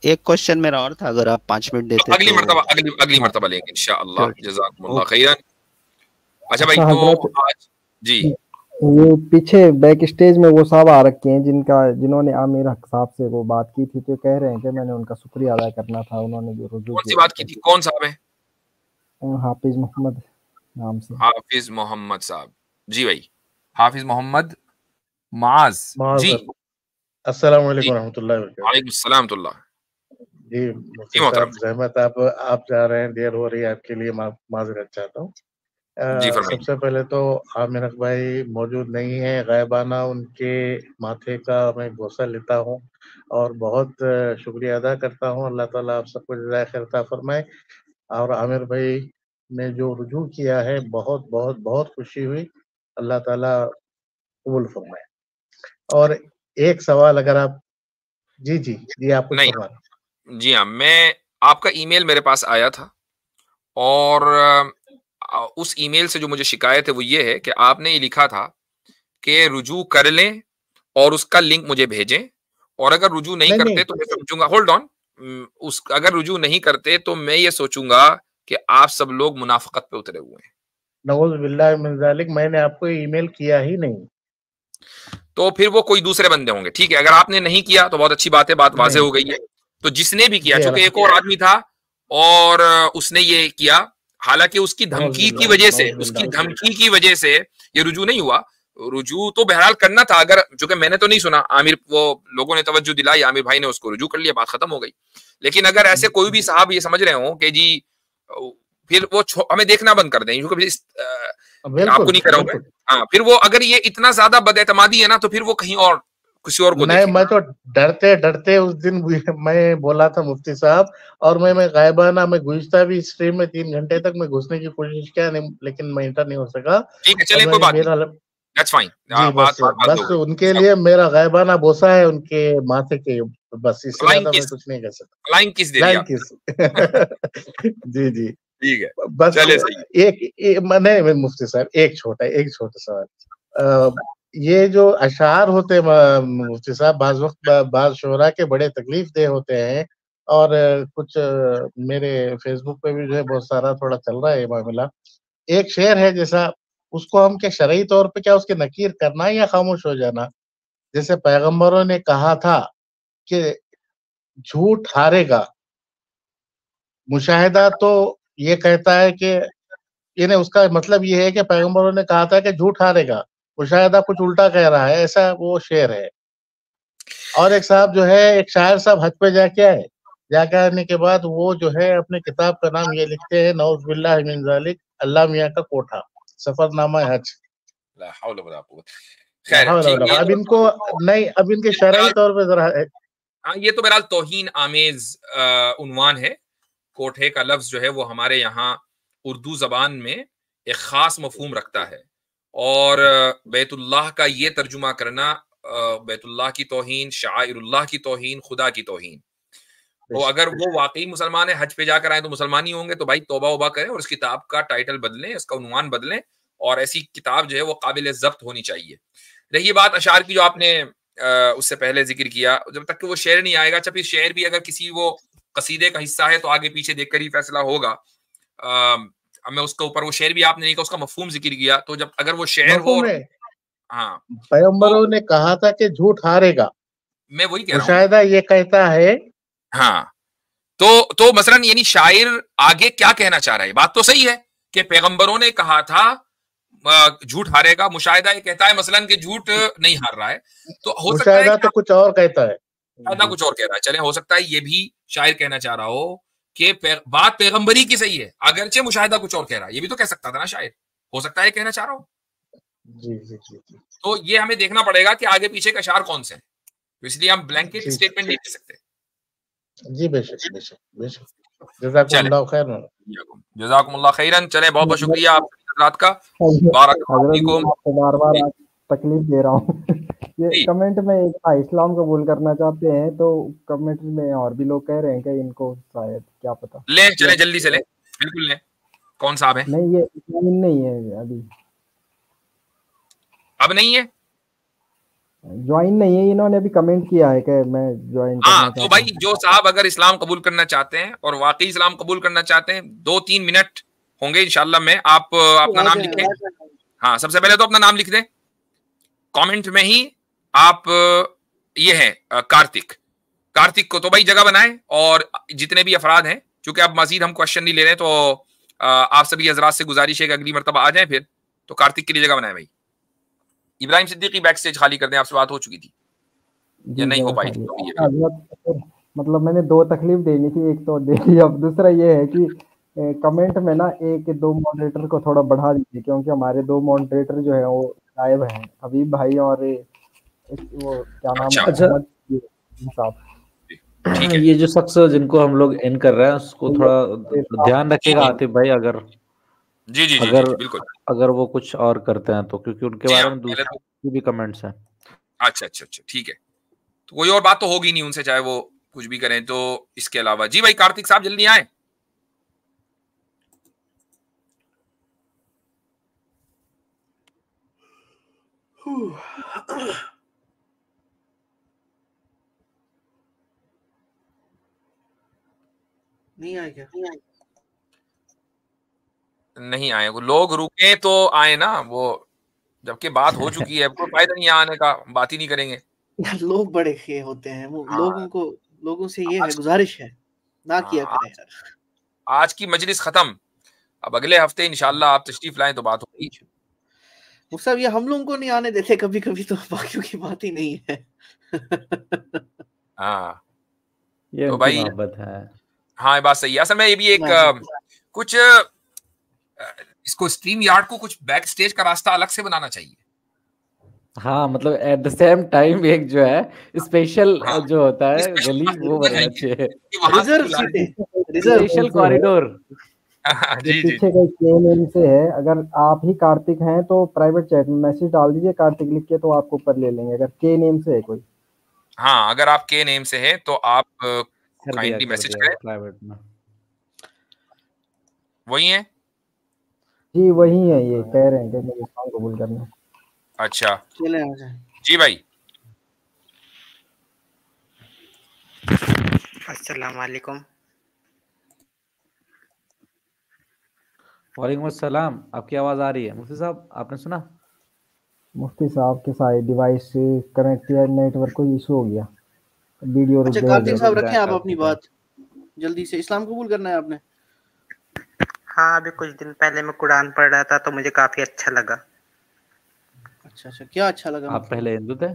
एक क्वेश्चन मेरा और था, अगर आप 5 मिनट देते तो अगली मर्तबा लेंगे इंशाअल्लाह। जज़ाकुमुल्लाह खैरन। अच्छा भाई, तो आज जी ये पीछे बैक स्टेज में वो साहब आ रखे हैं जिन्होंने आमिर हक साहब से वो बात की थी, तो कह रहे हैं कि मैंने उनका शुक्रिया अदा करना था, उन्होंने जो रुजू कौन सी बात की थी? कौन साहब है? हाफिज मोहम्मद नाम से। हाफिज मोहम्मद साहब, जी भाई, हाफिज मोहम्मद माज जी। अस्सलाम वालेकुम रहमतुल्लाहि व बरकातहू। वालेकुम सलाम तुल्लाह। जी रहमत, आप जा रहे हैं, देर हो रही है आपके लिए, माजरत चाहता हूँ। सबसे पहले तो आमिर हक भाई मौजूद नहीं है, गायबाना उनके माथे का मैं बोसा लेता हूँ और बहुत शुक्रिया अदा करता हूँ। अल्लाह ताला आप सबको जज़ाए खैर अता फरमाए। और आमिर भाई ने जो रुजू किया है, बहुत बहुत बहुत खुशी हुई, अल्लाह ताला कबूल फरमाए। और एक सवाल अगर आप जी आप कुछ फरमाएं। जी हाँ, मैं आपका ईमेल मेरे पास आया था और उस ईमेल से जो मुझे शिकायत है वो ये है कि आपने ये लिखा था कि रुजू कर लें और उसका लिंक मुझे भेजें, और अगर रुजू नहीं करते तो मैं सोचूंगा, होल्ड ऑन, अगर रुजू नहीं करते तो मैं ये सोचूंगा कि आप सब लोग मुनाफिकत पे उतरे हुए हैं। नऊज़ बिल्लाहि मिन ज़ालिक, मैंने आपको ईमेल किया ही नहीं। तो फिर वो कोई दूसरे बंदे होंगे, ठीक है। अगर आपने नहीं किया तो बहुत अच्छी बात है, बात वाज़ेह हो गई है। तो जिसने भी किया, चूंकि एक और आदमी था और उसने ये किया, हालांकि उसकी धमकी की वजह से ये रुजू नहीं हुआ। रुजू तो बहरहाल करना था, अगर चूंकि मैंने तो नहीं सुना, आमिर वो लोगों ने तवज्जो दिलाई, आमिर भाई ने उसको रुजू कर लिया, बात खत्म हो गई। लेकिन अगर ऐसे कोई भी साहब ये समझ रहे हो कि जी फिर वो हमें देखना बंद कर दें, क्योंकि आपको नहीं कर रहा हूं, हाँ, फिर वो अगर ये इतना ज्यादा बदएतमादी है ना तो फिर वो कहीं और किसी और को नहीं, मैं तो डरते उस दिन मैं बोला था मुफ्ती साहब, और मैं गायबाना में घुसता भी स्ट्रीम में 3 घंटे तक मैं घुसने की कोशिश किया, लेकिन मैं इंटर नहीं हो सका। ठीक है, चलिए कोई बात नहीं, दैट्स फाइन। बस उनके लिए मेरा गायबाना बोसा है उनके माथे के, बस इससे ज्यादा मैं कुछ नहीं कर सकता। फ्लाइंग किस दे दिया? जी ठीक है, बस चलिए सही। एक मैंने मुफ्ती साहब एक छोटा सवाल, ये जो अशार होते मुफ्ती साहब, बाज़ वक़्त बाज़ शोरा के बड़े तकलीफ दे होते हैं, और कुछ मेरे फ़ेसबुक पे भी जो है बहुत सारा थोड़ा चल रहा है ये मामला। एक शेर है जैसा, उसको हम क्या शरई तौर पे क्या उसकी नकीर करना है या खामोश हो जाना? जैसे पैगंबरों ने कहा था कि झूठ हारेगा, मुशाहिदा तो ये कहता है कि यानी उसका मतलब ये है कि पैगंबरों ने कहा था कि झूठ हारेगा, मुशाहिदा कुछ उल्टा कह रहा है, ऐसा वो शेर है। और एक साहब जो है, एक शायर साहब हज पे जाके आए, जाके आने के बाद वो जो है अपने किताब का नाम ये लिखते हैं, नऊज़ बिल्लाहि मिन ज़ालिक, अल्लाह मियाँ का कोठा, सफरनामा हज। ला हौल वला कुव्वत। ला खैर हौल ठीक वला है, अब इनको नहीं, अब इनके शरई तौर पे ज़रा हाँ, ये तो बहरहाल तौहीन आमेज उन्वान है। कोठे का लफ्ज जो है वो हमारे यहाँ उर्दू जबान में एक खास मफहूम रखता है, और बैतुल्लाह का ये तर्जुमा करना बैतुल्लाह की तौहीन, शाइरुल्लाह की तौहीन, खुदा की तौहीन। तो अगर वो वाकई मुसलमान है, हज पे जाकर आए तो मुसलमान ही होंगे, तो भाई तौबा वबा करें और उस किताब का टाइटल बदलें, इसका उन्वान बदलें, और ऐसी किताब जो है वो काबिल ज़ब्त होनी चाहिए। रही बात अशार की जो आपने उससे पहले जिक्र किया, जब तक कि वो शेर नहीं आएगा, जब इस शेर भी अगर किसी वो कसीदे का हिस्सा है तो आगे पीछे देखकर ही फैसला होगा। मैं उसके ऊपर वो शेर भी आपने नहीं कहा, उसका मफहूम जिक्र किया, तो जब अगर वो शेर हो, हाँ, पैगंबरों ने कहा था कि झूठ हारेगा, मैं वही कह रहा हूँ, मुशाहिदा ये कहता है, हाँ, तो मसलन यानी शायर आगे क्या कहना चाह रहा है? बात तो सही है कि पैगंबरों ने कहा था झूठ हारेगा, मुशाहिदा ये कहता है मसलन कि झूठ नहीं हार रहा है, तो हो सकता है तो कुछ और कहता है, मुशाहिदा कुछ और कह रहा है। चले, हो सकता है ये भी शायर कहना चाह रहा हो कि बात पैगंबरी की सही है, अगरचे मुशाहिदा कुछ और कह रहा है, ये भी तो कह सकता था ना शायर, हो सकता है कहना चाह रहा हो। जी। तो ये हमें देखना पड़ेगा कि आगे पीछे का अशार कौन से हैं, तो इसलिए हम ब्लैंकेट स्टेटमेंट नहीं दे सकते। जी बेशक। जज़ाकुमुल्लाह खैरन। जज़ाकुमुल्लाह खैरन। चले, बहुत बहुत शुक्रिया आप हज़रात का, बारकाल्लाहु फीकुम। बार आज तकलीफ दे रहा हूँ। ये कमेंट में एक इस्लाम कबूल करना चाहते हैं, तो कमेंट में और भी लोग कह रहे हैं कि इनको शायद क्या पता ले, चले जल्दी से ले, बिल्कुल ले। कौन साहब है? नहीं, ये नहीं है अभी, अब नहीं है, ज्वाइन नहीं है, इन्होंने अभी कमेंट किया है कि मैं ज्वाइन करना चाहता हूं। तो भाई जो साहब अगर इस्लाम कबूल करना चाहते हैं और वाकई इस्लाम कबूल करना चाहते हैं, 2-3 मिनट होंगे इंशाल्लाह में, आप अपना नाम लिखें। हाँ, सबसे पहले तो अपना नाम लिख दें कमेंट में ही। आप ये है कार्तिक को तो भाई जगह बनाएं, और जितने भी अफराद हैं, चूंकि अब मजीद हम क्वेश्चन नहीं ले रहे, तो आप सभी हजरात से गुजारिश है कि अगली मरतबा आ जाए फिर, तो कार्तिक के लिए जगह बनाए भाई। इब्राहिम सिद्दीकी बैक स्टेज खाली कर दें, आपसे बात हो चुकी थी या नहीं हो पाई थी? मतलब मैंने 2 तकलीफ देनी थी, एक तो दे दी, अब दूसरा ये है कि कमेंट में ना 1-2 मॉडरेटर को थोड़ा बढ़ा दीजिए, क्योंकि हमारे 2 मॉडरेटर जो है वो गायब हैं, हबीब भाई और वो क्या नाम है, अच्छा, ये जो शख्स जिनको हम लोग एंड कर रहे हैं उसको थोड़ा ध्यान रखिएगा आतिफ भाई, अगर जी बिल्कुल, अगर वो कुछ और करते हैं तो, क्योंकि उनके बारे में दूसरे भी कमेंट्स हैं। अच्छा, ठीक है, तो कोई और बात तो होगी नहीं उनसे, चाहे वो कुछ भी करें। तो इसके अलावा जी भाई कार्तिक साहब जल्दी आए। नहीं आए क्या? नहीं आए, वो लोग रुके तो आए ना, वो जबकि बात हो चुकी है, कोई फायदा नहीं आने का, बात ही नहीं करेंगे। लोग बड़े ये होते हैं, वो लोगों से ये है, गुजारिश है ना किया करें यार। आज की मजलिस खत्म, अब अगले हफ्ते इंशाल्लाह आप तशरीफ लाएं तो बात होगी। मुफ्ती, ये हम लोगों को नहीं आने देते कभी कभी, तो बाकियों की बात ही नहीं है। हाँ, ये तो भाई मोहब्बत है। हाँ, ये बात सही है। असल में ये भी एक कुछ इसको स्ट्रीम यार्ड को कुछ बैक स्टेज का रास्ता अलग से बनाना चाहिए। हाँ, मतलब एट द सेम टाइम एक जो है स्पेशल जो होता है गली, वो बनना चाहिए, स्पेशल कॉरिडोर। जी पीछे का केनेम से है, अगर आप ही कार्तिक हैं तो प्राइवेट चैट में मैसेज डाल दीजिए कार्तिक लिख के, तो आपको ऊपर ले लेंगे, अगर के नेम से है कोई। हाँ, अगर आप के नेम से है तो आप काइंडली मैसेज करें प्राइवेट में। वही है जी, वही है, ये कह रहे हैं कि मैं इस्लाम कबूल करना। अच्छा चले आ जाए। जी भाई। अस्सलाम वालेकुम। वालेकुम अस्सलाम। आपकी आवाज आ रही है मुफ्ती साहब, आपने सुना? मुफ्ती साहब के सारे डिवाइस से कनेक्ट किया, नेटवर्क को इशू हो गया, वीडियो रुक अच्छा गई। कार्तिक साहब रखें आप अपनी बात जल्दी से। इस्लाम कबूल करना है आपने? हाँ, अभी कुछ दिन पहले मैं कुरान पढ़ रहा था तो मुझे काफी अच्छा लगा। अच्छा अच्छा, क्या अच्छा लगा? आप पहले हिंदू थे?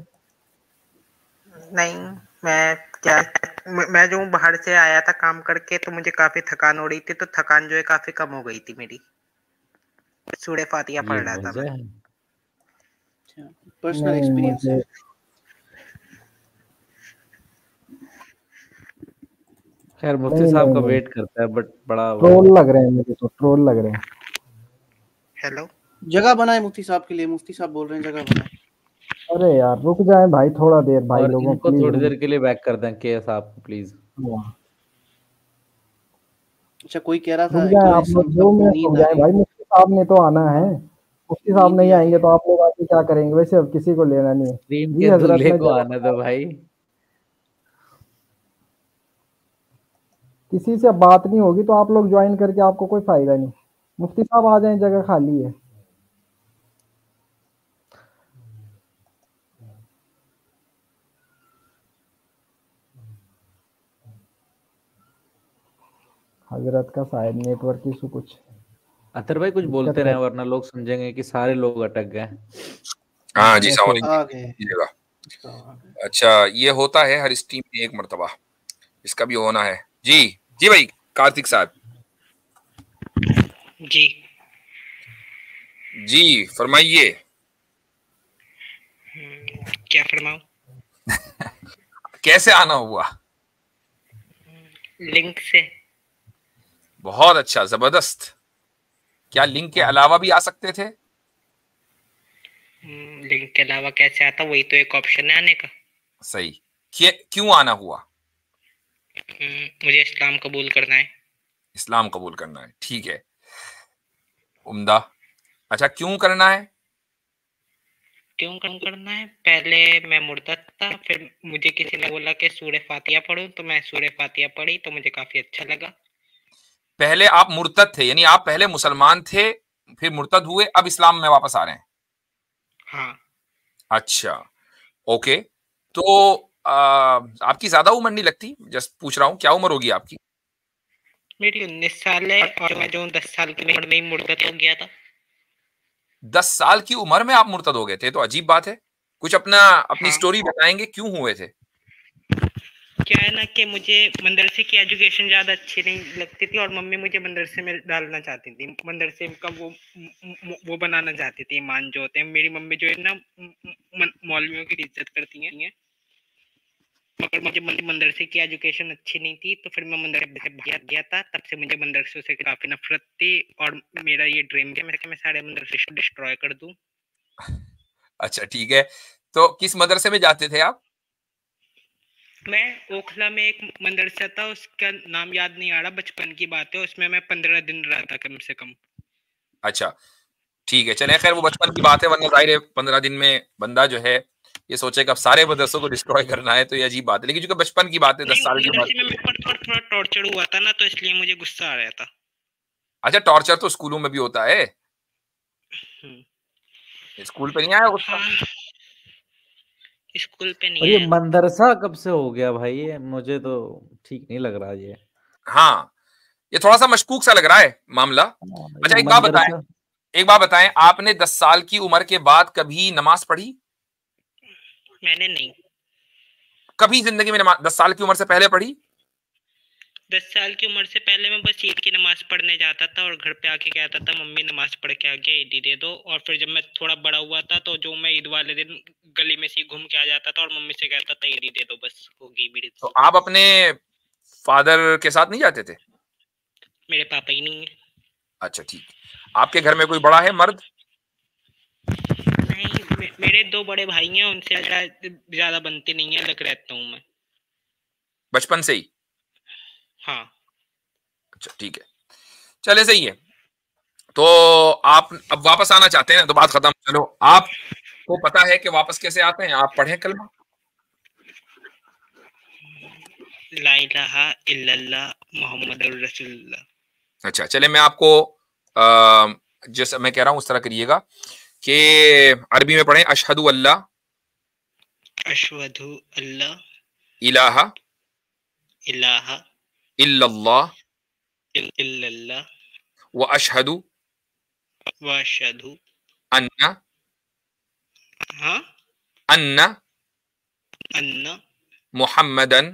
नहीं, मैं जो बाहर से आया था काम करके, तो मुझे काफी थकान हो रही थी, तो थकान जो है काफी कम हो गई थी मेरी। सूरह फातिहा पढ़ रहा था मैं। पर्सनल एक्सपीरियंस है। खैर मुफ्ती साहब का वेट करता है, बट बड़ा ट्रोल लग रहे हैं मुझे, तो ट्रोल लग रहे हैं। हेलो, जगह बनाए मुफ्ती साहब के लिए। मुफ्ती साहब बोल रहे हैं जगह बनाए। अरे यार रुक जाए भाई थोड़ा देर, भाई और लोगों इनको थोड़ी देर के लिए बैक कर दें के साहब प्लीज। अच्छा कोई कह रहा था रुक जाए आप लोग, 2 मिनट रुक जाए भाई, मुफ्ती साहब ने तो आना है। मुफ्ती साहब नहीं आएंगे तो आप लोग आके क्या करेंगे? वैसे अब किसी को लेना नहीं है जी हजरत। दूल्हे को आने दो भाई। किसी से बात नहीं होगी तो आप लोग ज्वाइन करके आपको कोई फायदा नहीं। मुफ्ती साहब आ जाएं, जगह खाली है। हजरत का शायद नेटवर्क इशू कुछ। अतर भाई कुछ बोलते रहे वरना लोग समझेंगे कि सारे लोग अटक गए। हाँ जी समझ। अच्छा ये होता है हर स्ट्रीम में एक मर्तबा, इसका भी होना है। जी जी भाई कार्तिक साहब। जी जी फरमाइए। क्या फरमाऊं? कैसे आना हुआ? लिंक से। बहुत अच्छा, जबरदस्त। क्या लिंक के अलावा भी आ सकते थे? लिंक के अलावा कैसे आता? वही तो एक ऑप्शन है आने का। सही। क्यों आना हुआ? मुझे इस्लाम कबूल करना है। इस्लाम कबूल करना है, ठीक है, उम्दा। अच्छा क्यों करना है? क्यों करना है? पहले मैं मुर्तद था, फिर मुझे किसी ने बोला कि सूरह फातिहा पढ़ो, तो मैं सूरह फातिहा पढ़ी तो मुझे काफी अच्छा लगा। पहले आप मुर्तद थे, यानी आप पहले मुसलमान थे, फिर मुर्तद हुए, अब इस्लाम में वापस आ रहे हैं? हाँ। अच्छा ओके। तो आपकी ज्यादा उम्र नहीं लगती, जस्ट पूछ रहा हूँ, क्या उम्र होगी आपकी? मेरी 19 साल है और मैं जो 10 साल की उम्र में ही मुर्तद हो गया था। 10 साल की उम्र में आप मुर्तद हो गए थे, तो अजीब बात है। कुछ अपनी स्टोरी बताएंगे, क्यों हुए थे? क्या है ना कि मुझे मदरसे की एजुकेशन ज्यादा अच्छी नहीं लगती थी और मम्मी मुझे मदरसे में डालना चाहती थी। मदरसे का वो बनाना चाहती थी, ईमान जो होते हैं। मेरी मम्मी जो है ना मौलवियों की इज्जत करती हैं, मगर मुझे मदरसे की एजुकेशन अच्छी नहीं थी, तो फिर मैं मदरसे गया था। तब से मुझे मदरसों से काफी नफरत थी और मेरा ये ड्रीम है मैं सारे मदरसे डिस्ट्रॉय कर दूं। अच्छा ठीक है, तो किस मदरसे में जाते थे आप? मैं ओखला में एक मदरसा था, उसका नाम याद नहीं आ रहा, बचपन की बात है, उसमें मैं 15 दिन रहा था कम से कम। अच्छा ठीक है, चले खैर वो बचपन की बात है, वरना जाहिर है 15 दिन में बंदा जो है ये सोचेगा अब सारे मदरसों को डिस्ट्रॉय करना है, तो ये अजीब बात है। लेकिन चूंकि बचपन की बात है, 10 साल की बात, थोड़ा टॉर्चर हुआ था ना, तो इसलिए मुझे गुस्सा आ रहा था। अच्छा टॉर्चर तो स्कूलों में भी होता है, स्कूल पे नहीं आया गुस्सा? स्कूल पे नहीं और ये आया। मदरसा कब से हो गया भाई? ये मुझे तो ठीक नहीं लग रहा ये। हाँ ये थोड़ा सा मशकूक सा लग रहा है मामला। अच्छा एक बात बताएं, आपने 10 साल की उम्र के बाद कभी नमाज पढ़ी? मैंने नहीं कभी जिंदगी में नमाज 10 साल की उम्र से पहले पढ़ी? 10 साल की उम्र से पहले मैं बस ईद की नमाज पढ़ने जाता था और घर पे आके कहता था मम्मी नमाज पढ़ के आ गया, ईदी दे दो। और फिर जब मैं थोड़ा बड़ा हुआ था तो जो मैं ईद वाले दिन गली में से घूम के आ जाता था और मम्मी से कहता था ईदी दे दो, बस होगी मेरी। तो आप अपने फादर के साथ नहीं जाते थे? मेरे पापा ही नहीं है। अच्छा ठीक। आपके घर में कोई बड़ा है मर्द? नहीं, मेरे 2 बड़े भाई हैं, उनसे ज्यादा बनती नहीं है, अलग रहता हूँ मैं बचपन से ही? हाँ। अच्छा ठीक है, चले सही है। तो आप अब वापस आना चाहते हैं तो बात खत्म। चलो आप आपको पता है कि वापस कैसे आते हैं? आप पढ़ें कलमा। ला इलाहा इल्लल्लाह मुहम्मदुर रसूलुल्लाह। अच्छा, चले मैं आपको जैसा मैं कह रहा हूँ उस तरह करिएगा कि अरबी में पढ़ें अशहदु अल्लाह अशहदु अल्लाह इलाहा इलाहा इल्लल्लाह इल्लल्लाह व अशहदु अन्ना अन्ना मुहम्मदन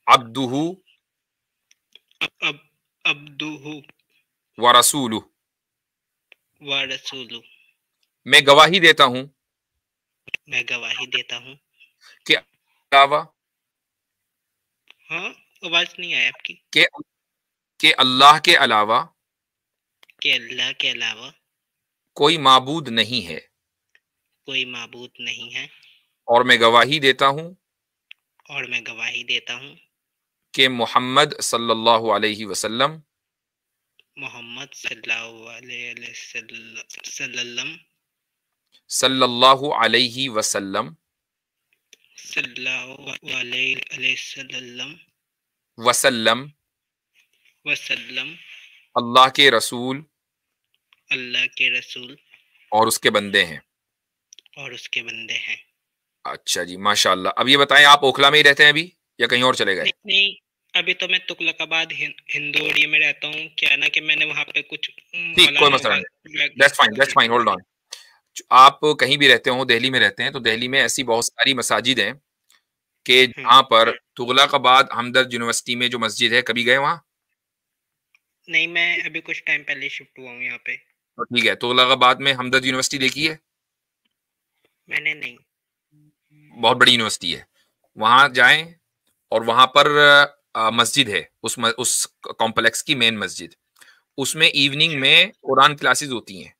अब्दुहु व रसूलुहु। मैं गवाही देता हूँ कि अलावा आवाज नहीं आई आपकी। के अल्लाह के अलावा कोई माबूद नहीं है और मैं गवाही देता हूँ कि मोहम्मद सल्लल्लाहु अलैहि वसल्लम सल्लल्लाहु अलैहि वसल्लम अल्लाह के रसूल और उसके बंदे हैं। अच्छा जी, माशाअल्लाह। अब ये बताएं, आप ओखला में ही रहते हैं अभी या कहीं और चले गए? नहीं, अभी तो मैं तुगलकाबाद हिंदोड़ी में रहता हूँ। क्या ना कि मैंने वहाँ पे कुछ ठीक, कोई मसला नहीं, दैट्स फाइन, होल्ड ऑन। आप कहीं भी रहते हो, दिल्ली में रहते हैं, तो दिल्ली में ऐसी बहुत सारी मसाजिद हैं कि जहाँ पर तुगलकाबाद हमदर्द यूनिवर्सिटी में जो मस्जिद है, कभी गए वहाँ? नहीं, मैं अभी कुछ टाइम पहले शिफ्ट हुआ हूँ यहाँ पे। तो ठीक है, तुगलकाबाद में हमदर्द यूनिवर्सिटी देखी है? मैंने नहीं। बहुत बड़ी यूनिवर्सिटी है, वहां जाएं और वहां पर मस्जिद है, उस कॉम्प्लेक्स की मेन मस्जिद, उसमें इवनिंग में कुरान क्लासेस होती हैं।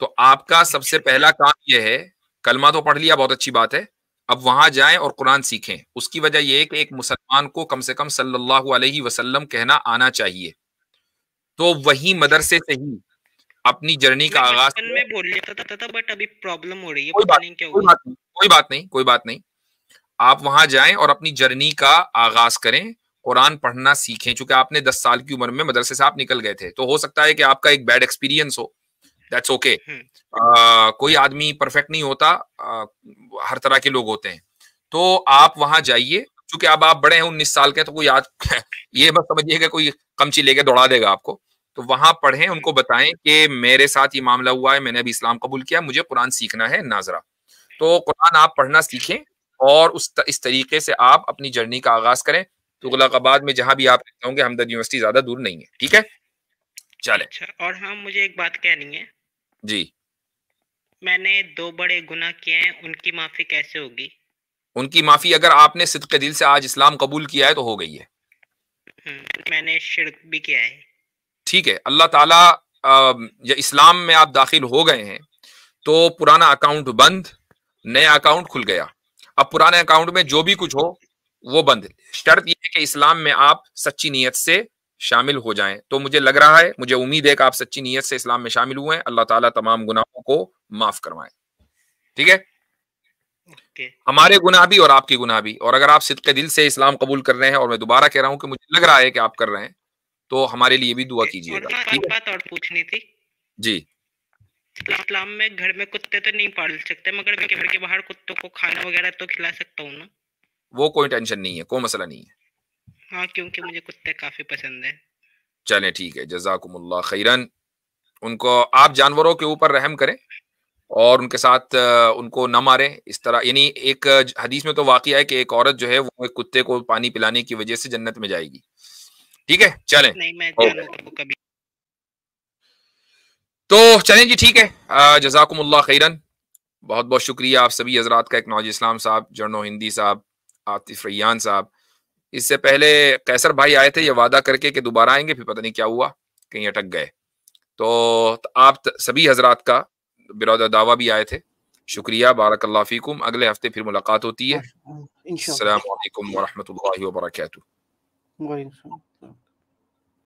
तो आपका सबसे पहला काम यह है, कलमा तो पढ़ लिया, बहुत अच्छी बात है, अब वहां जाएं और कुरान सीखें। उसकी वजह यह है कि एक मुसलमान को कम से कम सल्लल्लाहु अलैहि वसल्लम कहना आना चाहिए। तो वही मदरसे से ही अपनी जर्नी का आगाज में बोल लेता था, बट अभी प्रॉब्लम हो रही है, कोई बात नहीं, आप वहां जाएं और अपनी जर्नी का आगाज करें, कुरान पढ़ना सीखें। चूंकि आपने 10 साल की उम्र में मदरसे से आप निकल गए थे, तो हो सकता है कि आपका एक बैड एक्सपीरियंस हो, दैट्स ओके। कोई आदमी परफेक्ट नहीं होता, हर तरह के लोग होते हैं। तो आप वहां जाइए, चूंकि अब आप बड़े हैं, 19 साल के, तो कोई आज ये मत समझिएगा कोई कमची लेके दौड़ा देगा आपको। तो वहां पढ़ें, उनको बताएं कि मेरे साथ ये मामला हुआ है, मैंने अभी इस्लाम कबूल किया, मुझे कुरान सीखना है नाजरा। तो कुरान आप पढ़ना सीखें और इस तरीके से आप अपनी जर्नी का आगाज करें। तुगलकाबाद में जहां भी आप रहते होंगे, हमदर्द यूनिवर्सिटी ज्यादा दूर नहीं है, ठीक है? चले। अच्छा, और हाँ, मुझे एक बात कहनी है जी। मैंने 2 बड़े गुनाह किए हैं, उनकी माफी कैसे होगी? उनकी माफी अगर आपने सिद्क़े दिल से आज इस्लाम कबूल किया है तो हो गई है। मैंने शिर्क भी किया है। ठीक है, अल्लाह ताला या इस्लाम में आप दाखिल हो गए हैं तो पुराना अकाउंट बंद, नया अकाउंट खुल गया। अब पुराने अकाउंट में जो भी कुछ हो वो बंद। शर्त यह है कि इस्लाम में आप सच्ची नीयत से शामिल हो जाएं। तो मुझे लग रहा है, मुझे उम्मीद है कि आप सच्ची नीयत से इस्लाम में शामिल हुए हैं। अल्लाह ताला तमाम गुनाहों को माफ करवाए, ठीक है? हमारे गुनाह भी और आपके गुनाह भी। और अगर आप सिद्क़े दिल से इस्लाम कबूल कर रहे हैं, और मैं दोबारा कह रहा हूं कि मुझे लग रहा है कि आप कर रहे हैं, तो हमारे लिए भी दुआ कीजिएगा। एक बात और पूछनी थी जी। इस्लाम में घर में कुत्ते तो नहीं पाल सकते, मगर मैं घर के बाहर कुत्तों को खाना वगैरह तो खिला सकता हूँ ना? वो कोई टेंशन नहीं है, कोई मसला नहीं है। हाँ, क्योंकि मुझे कुत्ते काफी पसंद है। चलें, ठीक है, जज़ाकुमुल्लाह खैरन। उनको आप जानवरों के ऊपर रहम करें और उनके साथ उनको न मारें इस तरह। यानी एक हदीस में तो वाक़या है कि एक औरत जो है वो एक कुत्ते को पानी पिलाने की वजह से जन्नत में जाएगी, ठीक है? चलें। नहीं, मैं जानवरों को कभी। तो चलें जी, ठीक है, जज़ाकुमुल्लाह खैरन। बहुत बहुत शुक्रिया आप सभी हजरात का, इकनौज इस्लाम साहब, जर्नो हिंदी साहब, आतिफ रैयान साहब। इससे पहले कैसर भाई आए थे ये वादा करके कि दोबारा आएंगे, फिर पता नहीं क्या हुआ, कहीं अटक गए। तो आप सभी हजरात का बिरादर दावा भी आए थे, शुक्रिया, बारकल्लाह फीकुम। अगले हफ्ते फिर मुलाकात होती है। अस्सलामु अलैकुम व रहमतुल्लाहि व बरकातुहू।